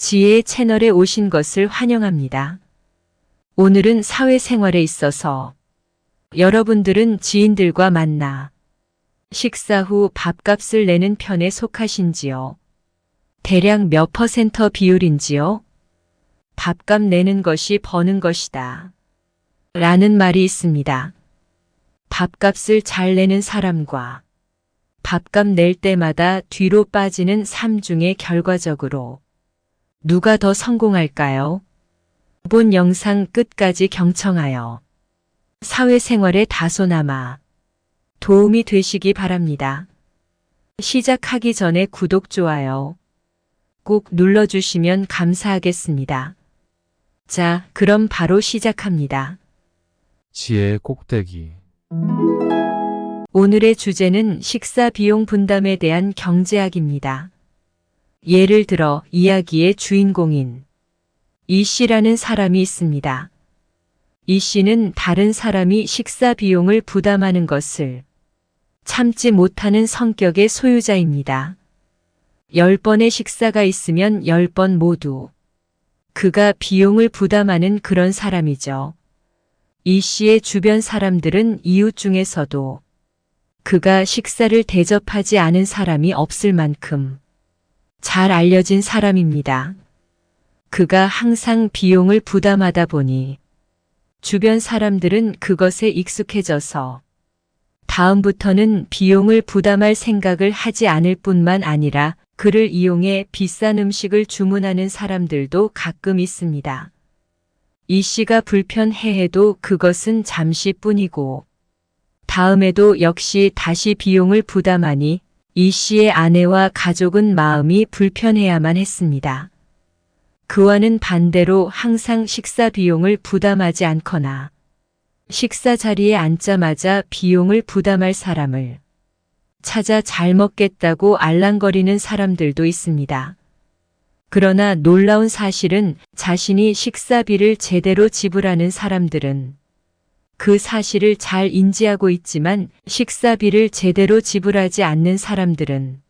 지혜의 채널에 오신 것을 환영합니다. 오늘은 사회생활에 있어서 여러분들은 지인들과 만나 식사 후 밥값을 내는 편에 속하신지요? 대략 몇 퍼센트 비율인지요? 밥값 내는 것이 버는 것이다. 라는 말이 있습니다. 밥값을 잘 내는 사람과 밥값 낼 때마다 뒤로 빠지는 삶 중에 결과적으로 누가 더 성공할까요? 본 영상 끝까지 경청하여 사회생활에 다소나마 도움이 되시기 바랍니다. 시작하기 전에 구독, 좋아요 꼭 눌러주시면 감사하겠습니다. 자, 그럼 바로 시작합니다. 지혜의 꼭대기. 오늘의 주제는 식사 비용 분담에 대한 경제학입니다. 예를 들어 이야기의 주인공인 이 씨라는 사람이 있습니다. 이 씨는 다른 사람이 식사 비용을 부담하는 것을 참지 못하는 성격의 소유자입니다. 10번의 식사가 있으면 10번 모두 그가 비용을 부담하는 그런 사람이죠. 이 씨의 주변 사람들은 이웃 중에서도 그가 식사를 대접하지 않은 사람이 없을 만큼 잘 알려진 사람입니다. 그가 항상 비용을 부담하다 보니 주변 사람들은 그것에 익숙해져서 다음부터는 비용을 부담할 생각을 하지 않을 뿐만 아니라 그를 이용해 비싼 음식을 주문하는 사람들도 가끔 있습니다. 이 씨가 불편해해도 그것은 잠시뿐이고 다음에도 역시 다시 비용을 부담하니 이 씨의 아내와 가족은 마음이 불편해야만 했습니다. 그와는 반대로 항상 식사 비용을 부담하지 않거나 식사 자리에 앉자마자 비용을 부담할 사람을 찾아 잘 먹겠다고 알랑거리는 사람들도 있습니다. 그러나 놀라운 사실은 자신이 식사비를 제대로 지불하는 사람들은 그 사실을 잘 인지하고 있지만 식사비를 제대로 지불하지 않는 사람들은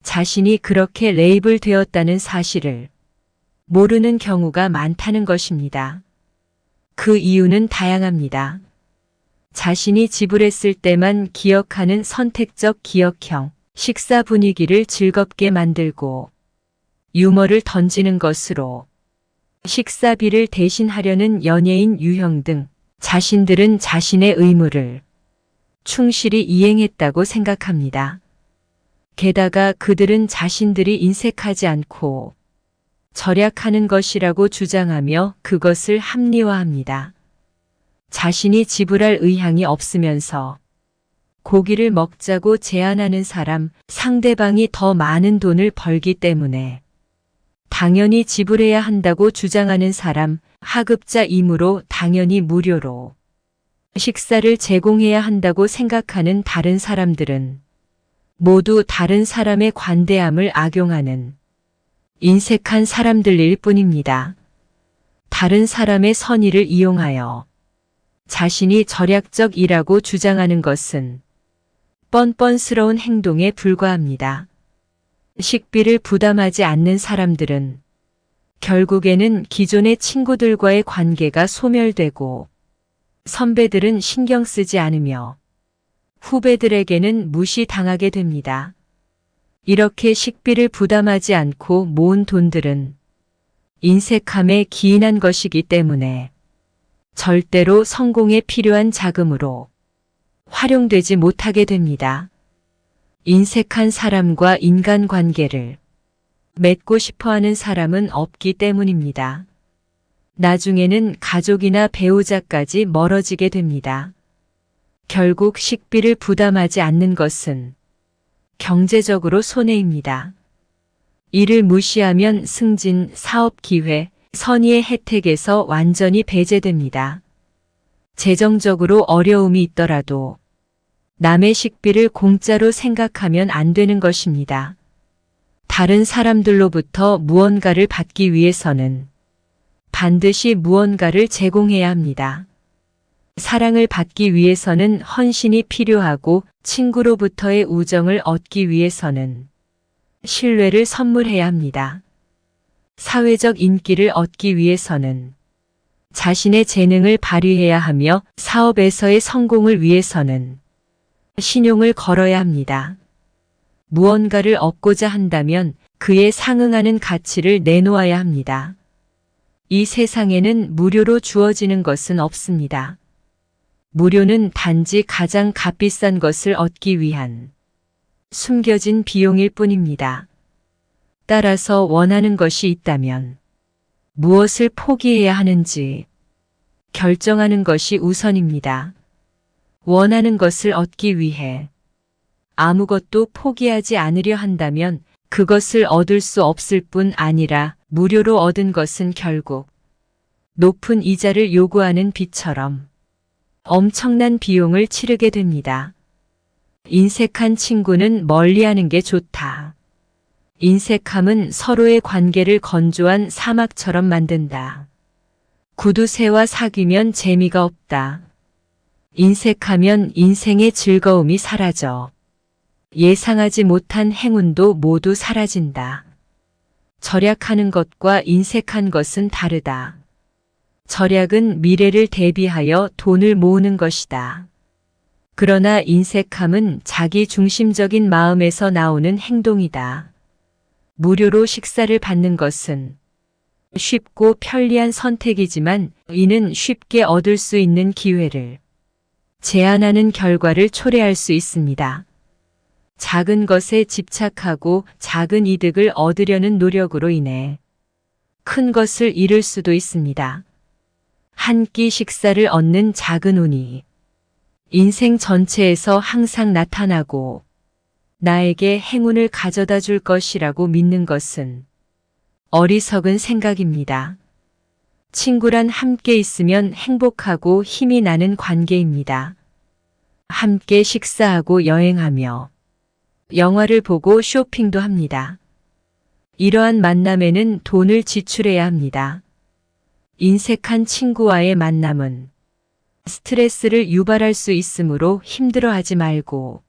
자신이 그렇게 레이블 되었다는 사실을 모르는 경우가 많다는 것입니다. 그 이유는 다양합니다. 자신이 지불했을 때만 기억하는 선택적 기억형, 식사 분위기를 즐겁게 만들고 유머를 던지는 것으로 식사비를 대신하려는 연예인 유형 등 자신들은 자신의 의무를 충실히 이행했다고 생각합니다. 게다가 그들은 자신들이 인색하지 않고 절약하는 것이라고 주장하며 그것을 합리화합니다. 자신이 지불할 의향이 없으면서 고기를 먹자고 제안하는 사람, 상대방이 더 많은 돈을 벌기 때문에 당연히 지불해야 한다고 주장하는 사람, 하급자이므로 당연히 무료로 식사를 제공해야 한다고 생각하는 다른 사람들은 모두 다른 사람의 관대함을 악용하는 인색한 사람들일 뿐입니다. 다른 사람의 선의를 이용하여 자신이 절약적이라고 주장하는 것은 뻔뻔스러운 행동에 불과합니다. 식비를 부담하지 않는 사람들은 결국에는 기존의 친구들과의 관계가 소멸되고 선배들은 신경 쓰지 않으며 후배들에게는 무시당하게 됩니다. 이렇게 식비를 부담하지 않고 모은 돈들은 인색함에 기인한 것이기 때문에 절대로 성공에 필요한 자금으로 활용되지 못하게 됩니다. 인색한 사람과 인간관계를 맺고 싶어하는 사람은 없기 때문입니다. 나중에는 가족이나 배우자까지 멀어지게 됩니다. 결국 식비를 부담하지 않는 것은 경제적으로 손해입니다. 이를 무시하면 승진, 사업 기회, 선의의 혜택에서 완전히 배제됩니다. 재정적으로 어려움이 있더라도 남의 식비를 공짜로 생각하면 안 되는 것입니다. 다른 사람들로부터 무언가를 받기 위해서는 반드시 무언가를 제공해야 합니다. 사랑을 받기 위해서는 헌신이 필요하고 친구로부터의 우정을 얻기 위해서는 신뢰를 선물해야 합니다. 사회적 인기를 얻기 위해서는 자신의 재능을 발휘해야 하며 사업에서의 성공을 위해서는 신용을 걸어야 합니다. 무언가를 얻고자 한다면 그에 상응하는 가치를 내놓아야 합니다. 이 세상에는 무료로 주어지는 것은 없습니다. 무료는 단지 가장 값비싼 것을 얻기 위한 숨겨진 비용일 뿐입니다. 따라서 원하는 것이 있다면 무엇을 포기해야 하는지 결정하는 것이 우선입니다. 원하는 것을 얻기 위해 아무것도 포기하지 않으려 한다면 그것을 얻을 수 없을 뿐 아니라 무료로 얻은 것은 결국 높은 이자를 요구하는 빚처럼 엄청난 비용을 치르게 됩니다. 인색한 친구는 멀리하는 게 좋다. 인색함은 서로의 관계를 건조한 사막처럼 만든다. 구두쇠와 사귀면 재미가 없다. 인색하면 인생의 즐거움이 사라져. 예상하지 못한 행운도 모두 사라진다. 절약하는 것과 인색한 것은 다르다. 절약은 미래를 대비하여 돈을 모으는 것이다. 그러나 인색함은 자기 중심적인 마음에서 나오는 행동이다. 무료로 식사를 받는 것은 쉽고 편리한 선택이지만 이는 쉽게 얻을 수 있는 기회를 제한하는 결과를 초래할 수 있습니다. 작은 것에 집착하고 작은 이득을 얻으려는 노력으로 인해 큰 것을 잃을 수도 있습니다. 한 끼 식사를 얻는 작은 운이 인생 전체에서 항상 나타나고 나에게 행운을 가져다 줄 것이라고 믿는 것은 어리석은 생각입니다. 친구란 함께 있으면 행복하고 힘이 나는 관계입니다. 함께 식사하고 여행하며 영화를 보고 쇼핑도 합니다. 이러한 만남에는 돈을 지출해야 합니다. 인색한 친구와의 만남은 스트레스를 유발할 수 있으므로 힘들어하지 말고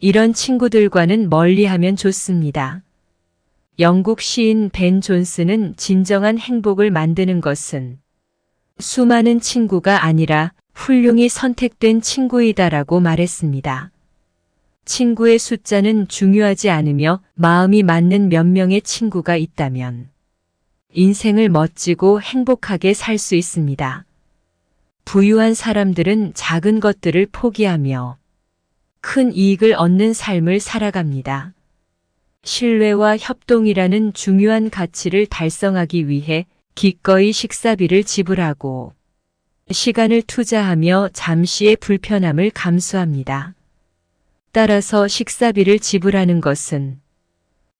이런 친구들과는 멀리하면 좋습니다. 영국 시인 벤 존슨은 진정한 행복을 만드는 것은 수많은 친구가 아니라 훌륭히 선택된 친구이다라고 말했습니다. 친구의 숫자는 중요하지 않으며 마음이 맞는 몇 명의 친구가 있다면 인생을 멋지고 행복하게 살 수 있습니다. 부유한 사람들은 작은 것들을 포기하며 큰 이익을 얻는 삶을 살아갑니다. 신뢰와 협동이라는 중요한 가치를 달성하기 위해 기꺼이 식사비를 지불하고 시간을 투자하며 잠시의 불편함을 감수합니다. 따라서 식사비를 지불하는 것은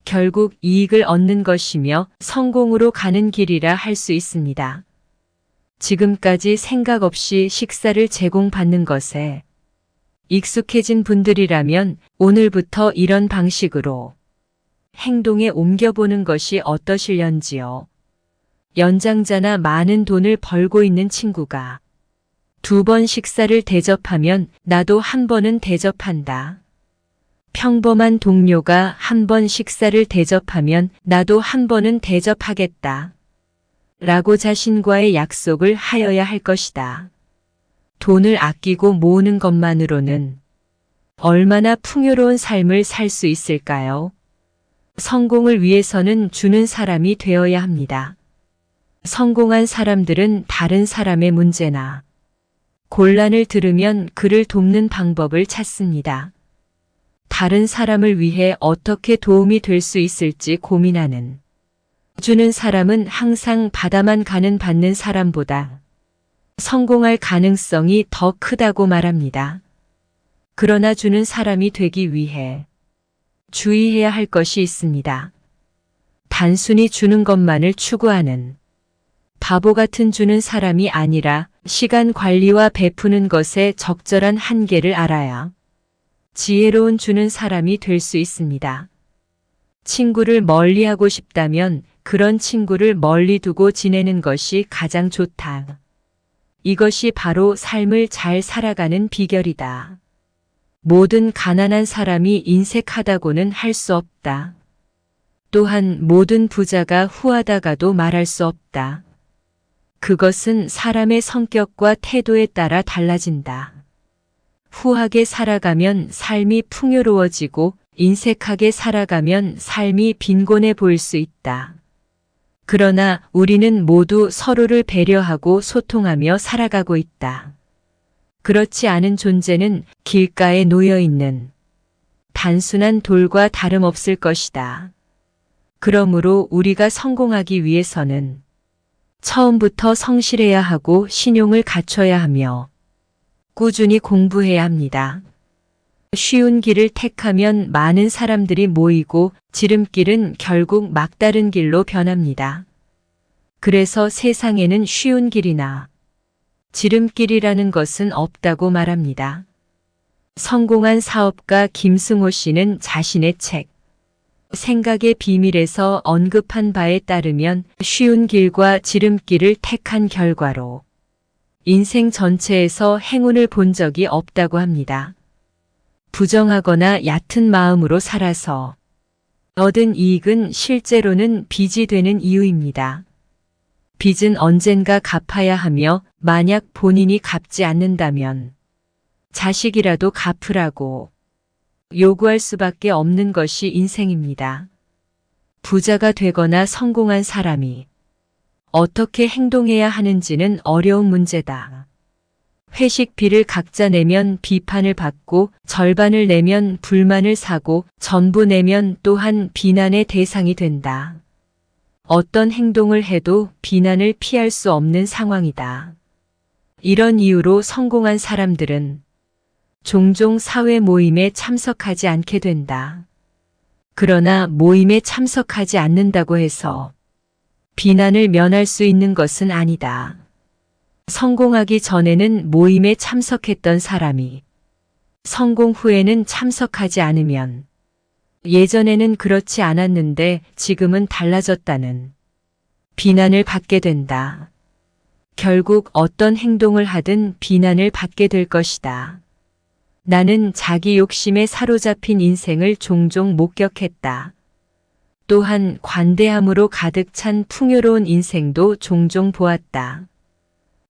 결국 이익을 얻는 것이며 성공으로 가는 길이라 할 수 있습니다. 지금까지 생각 없이 식사를 제공받는 것에 익숙해진 분들이라면 오늘부터 이런 방식으로 행동에 옮겨보는 것이 어떠실런지요. 연장자나 많은 돈을 벌고 있는 친구가 2번 식사를 대접하면 나도 한 번은 대접한다. 평범한 동료가 한 번 식사를 대접하면 나도 한 번은 대접하겠다. 라고 자신과의 약속을 하여야 할 것이다. 돈을 아끼고 모으는 것만으로는 얼마나 풍요로운 삶을 살 수 있을까요? 성공을 위해서는 주는 사람이 되어야 합니다. 성공한 사람들은 다른 사람의 문제나 곤란을 들으면 그를 돕는 방법을 찾습니다. 다른 사람을 위해 어떻게 도움이 될 수 있을지 고민하는 주는 사람은 항상 받아만 가는 받는 사람보다 성공할 가능성이 더 크다고 말합니다. 그러나 주는 사람이 되기 위해 주의해야 할 것이 있습니다. 단순히 주는 것만을 추구하는 바보 같은 주는 사람이 아니라 시간 관리와 베푸는 것에 적절한 한계를 알아야 지혜로운 주는 사람이 될 수 있습니다. 친구를 멀리하고 싶다면 그런 친구를 멀리 두고 지내는 것이 가장 좋다. 이것이 바로 삶을 잘 살아가는 비결이다. 모든 가난한 사람이 인색하다고는 할 수 없다. 또한 모든 부자가 후하다가도 말할 수 없다. 그것은 사람의 성격과 태도에 따라 달라진다. 후하게 살아가면 삶이 풍요로워지고 인색하게 살아가면 삶이 빈곤해 보일 수 있다. 그러나 우리는 모두 서로를 배려하고 소통하며 살아가고 있다. 그렇지 않은 존재는 길가에 놓여 있는 단순한 돌과 다름없을 것이다. 그러므로 우리가 성공하기 위해서는 처음부터 성실해야 하고 신용을 갖춰야 하며 꾸준히 공부해야 합니다. 쉬운 길을 택하면 많은 사람들이 모이고 지름길은 결국 막다른 길로 변합니다. 그래서 세상에는 쉬운 길이나 지름길이라는 것은 없다고 말합니다. 성공한 사업가 김승호 씨는 자신의 책 생각의 비밀에서 언급한 바에 따르면 쉬운 길과 지름길을 택한 결과로 인생 전체에서 행운을 본 적이 없다고 합니다. 부정하거나 얕은 마음으로 살아서 얻은 이익은 실제로는 빚이 되는 이유입니다. 빚은 언젠가 갚아야 하며 만약 본인이 갚지 않는다면 자식이라도 갚으라고 요구할 수밖에 없는 것이 인생입니다. 부자가 되거나 성공한 사람이 어떻게 행동해야 하는지는 어려운 문제다. 회식비를 각자 내면 비판을 받고 절반을 내면 불만을 사고 전부 내면 또한 비난의 대상이 된다. 어떤 행동을 해도 비난을 피할 수 없는 상황이다. 이런 이유로 성공한 사람들은 종종 사회 모임에 참석하지 않게 된다. 그러나 모임에 참석하지 않는다고 해서 비난을 면할 수 있는 것은 아니다. 성공하기 전에는 모임에 참석했던 사람이 성공 후에는 참석하지 않으면 예전에는 그렇지 않았는데 지금은 달라졌다는 비난을 받게 된다. 결국 어떤 행동을 하든 비난을 받게 될 것이다. 나는 자기 욕심에 사로잡힌 인생을 종종 목격했다. 또한 관대함으로 가득 찬 풍요로운 인생도 종종 보았다.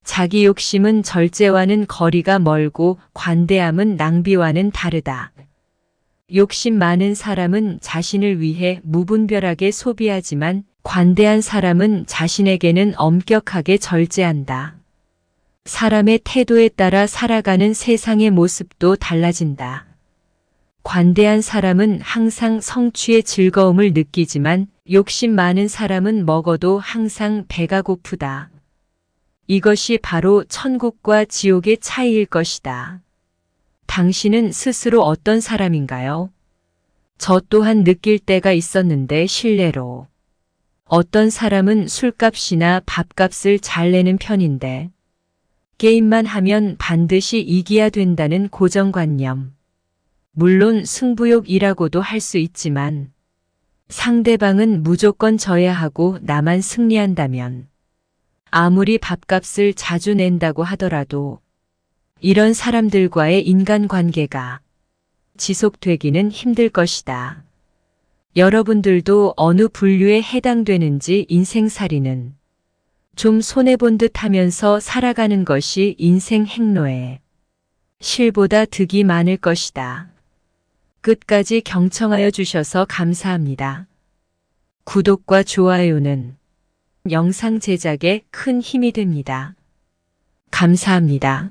자기 욕심은 절제와는 거리가 멀고 관대함은 낭비와는 다르다. 욕심 많은 사람은 자신을 위해 무분별하게 소비하지만 관대한 사람은 자신에게는 엄격하게 절제한다. 사람의 태도에 따라 살아가는 세상의 모습도 달라진다. 관대한 사람은 항상 성취의 즐거움을 느끼지만 욕심 많은 사람은 먹어도 항상 배가 고프다. 이것이 바로 천국과 지옥의 차이일 것이다. 당신은 스스로 어떤 사람인가요? 저 또한 느낄 때가 있었는데 실례로. 어떤 사람은 술값이나 밥값을 잘 내는 편인데 게임만 하면 반드시 이겨야 된다는 고정관념. 물론 승부욕이라고도 할 수 있지만 상대방은 무조건 져야 하고 나만 승리한다면 아무리 밥값을 자주 낸다고 하더라도 이런 사람들과의 인간관계가 지속되기는 힘들 것이다. 여러분들도 어느 분류에 해당되는지 인생살이는 좀 손해본 듯 하면서 살아가는 것이 인생 행로에 실보다 득이 많을 것이다. 끝까지 경청하여 주셔서 감사합니다. 구독과 좋아요는 영상 제작에 큰 힘이 됩니다. 감사합니다.